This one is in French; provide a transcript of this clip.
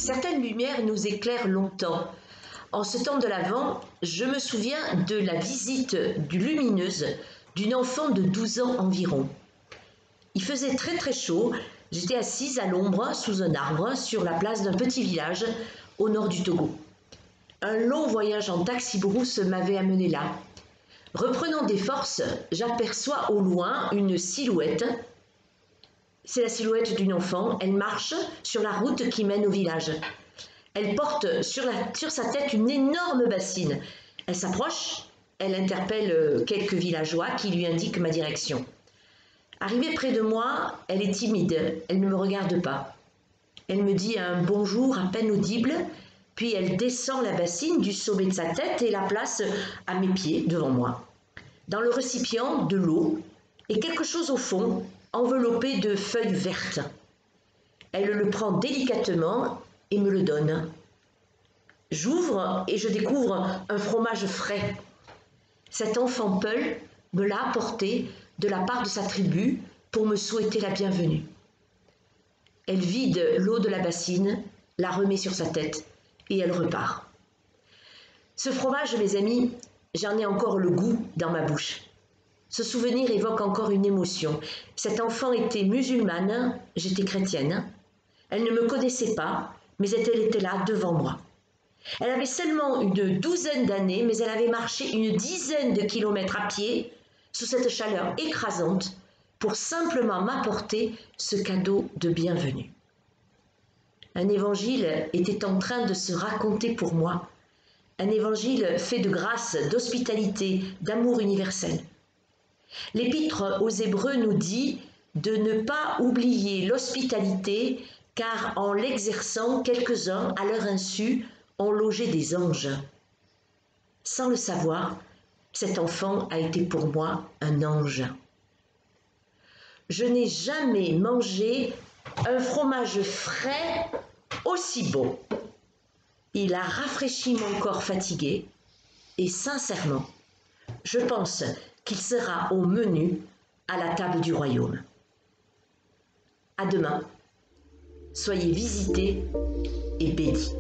Certaines lumières nous éclairent longtemps. En ce temps de l'Avent, je me souviens de la visite lumineuse d'une enfant de 12 ans environ. Il faisait très chaud, j'étais assise à l'ombre sous un arbre sur la place d'un petit village au nord du Togo. Un long voyage en taxi-brousse m'avait amené là. Reprenant des forces, j'aperçois au loin une silhouette. C'est la silhouette d'une enfant, elle marche sur la route qui mène au village. Elle porte sur sa tête une énorme bassine. Elle s'approche, elle interpelle quelques villageois qui lui indiquent ma direction. Arrivée près de moi, elle est timide, elle ne me regarde pas. Elle me dit un bonjour à peine audible, puis elle descend la bassine du sommet de sa tête et la place à mes pieds devant moi. Dans le récipient, de l'eau et quelque chose au fond, enveloppé de feuilles vertes. Elle le prend délicatement et me le donne. J'ouvre et je découvre un fromage frais. Cet enfant Peul me l'a apporté de la part de sa tribu pour me souhaiter la bienvenue. Elle vide l'eau de la bassine, la remet sur sa tête et elle repart. Ce fromage, mes amis, j'en ai encore le goût dans ma bouche. Ce souvenir évoque encore une émotion. Cette enfant était musulmane, j'étais chrétienne. Elle ne me connaissait pas, mais elle était là devant moi. Elle avait seulement une douzaine d'années, mais elle avait marché une dizaine de kilomètres à pied sous cette chaleur écrasante pour simplement m'apporter ce cadeau de bienvenue. Un évangile était en train de se raconter pour moi. Un évangile fait de grâce, d'hospitalité, d'amour universel. L'Épître aux Hébreux nous dit de ne pas oublier l'hospitalité, car en l'exerçant, quelques-uns, à leur insu, ont logé des anges. Sans le savoir, cet enfant a été pour moi un ange. Je n'ai jamais mangé un fromage frais aussi bon. Il a rafraîchi mon corps fatigué et sincèrement, je pense qu'il sera au menu à la table du royaume. À demain, soyez visités et bénis.